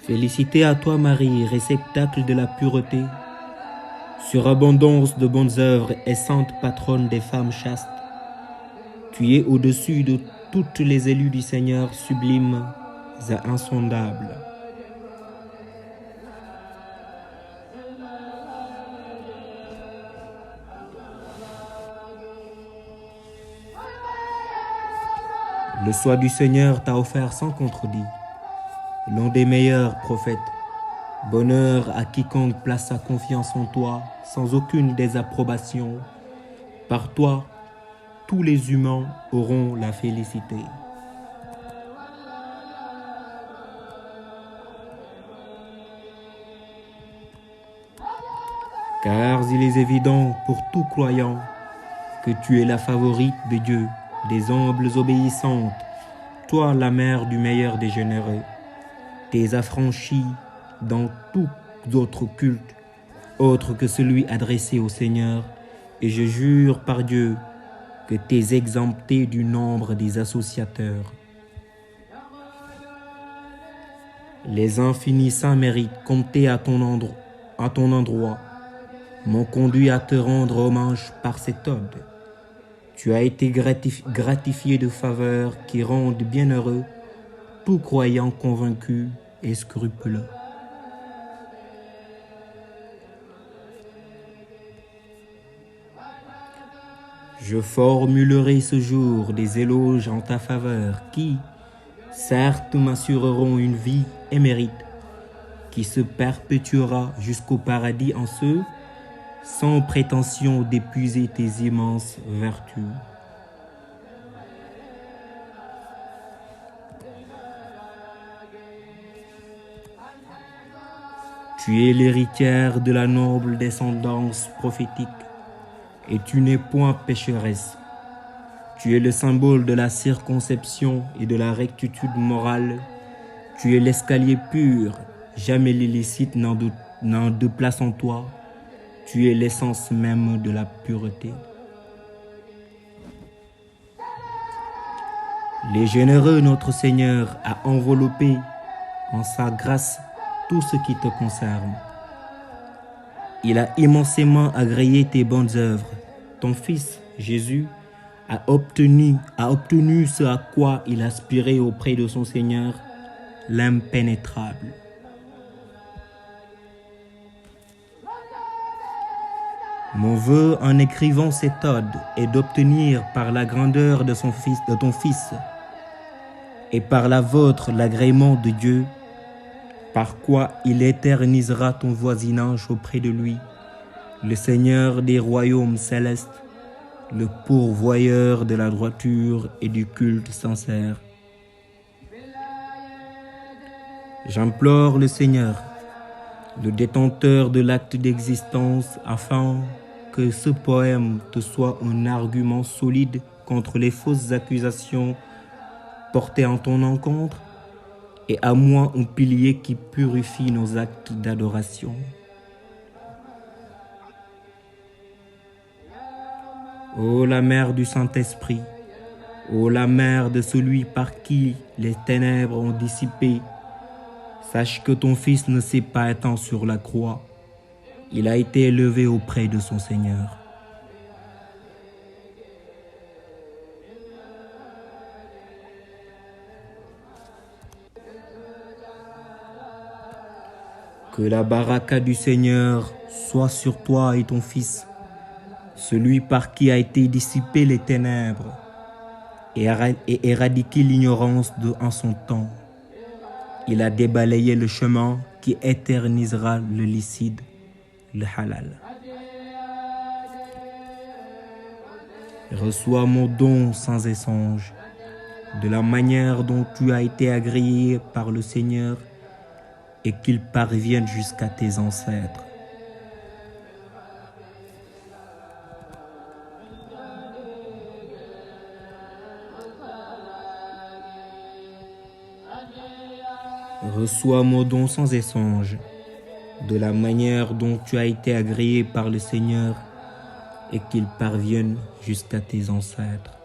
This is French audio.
Félicité à toi Marie, réceptacle de la pureté, surabondance de bonnes œuvres et sainte patronne des femmes chastes. Tu es au-dessus de toutes les élus du Seigneur, sublimes et insondables. Le soi du Seigneur t'a offert sans contredit, l'un des meilleurs prophètes. Bonheur à quiconque place sa confiance en toi, sans aucune désapprobation. Par toi, tous les humains auront la félicité. Car il est évident pour tout croyant que tu es la favorite de Dieu, des humbles obéissantes, toi la mère du meilleur des généreux, tes affranchis dans tout autre culte, autre que celui adressé au Seigneur, et je jure par Dieu que t'es exempté du nombre des associateurs. Les infinis saints mérites comptés à ton endroit m'ont conduit à te rendre hommage par cette ode. Tu as été gratifié de faveurs qui rendent bienheureux tout croyant convaincu et scrupuleux. Je formulerai ce jour des éloges en ta faveur qui, certes, m'assureront une vie émérite qui se perpétuera jusqu'au paradis en ceux sans prétention d'épuiser tes immenses vertus. Tu es l'héritière de la noble descendance prophétique et tu n'es point pécheresse. Tu es le symbole de la circonception et de la rectitude morale. Tu es l'escalier pur, jamais l'illicite n'a de place en toi. Tu es l'essence même de la pureté. Les généreux, notre Seigneur a enveloppé en sa grâce tout ce qui te concerne. Il a immensément agréé tes bonnes œuvres. Ton Fils, Jésus, a obtenu ce à quoi il aspirait auprès de son Seigneur, l'impénétrable. Mon vœu en écrivant cette ode est d'obtenir par la grandeur de ton Fils et par la vôtre l'agrément de Dieu, par quoi il éternisera ton voisinage auprès de lui, le Seigneur des royaumes célestes, le pourvoyeur de la droiture et du culte sincère. J'implore le Seigneur, le détenteur de l'acte d'existence, afin que ce poème te soit un argument solide contre les fausses accusations portées en ton encontre, et à moi un pilier qui purifie nos actes d'adoration. Ô la mère du Saint-Esprit, ô la mère de celui par qui les ténèbres ont dissipé, sache que ton Fils ne s'est pas éteint sur la croix, il a été élevé auprès de son Seigneur. Que la baraka du Seigneur soit sur toi et ton Fils, celui par qui a été dissipé les ténèbres et éradiqué l'ignorance en son temps. Il a débalayé le chemin qui éternisera le licide, le halal. Reçois mon don sans échange, de la manière dont tu as été agréé par le Seigneur et qu'il parvienne jusqu'à tes ancêtres. Reçois mon don sans échange, de la manière dont tu as été agréé par le Seigneur et qu'il parvienne jusqu'à tes ancêtres.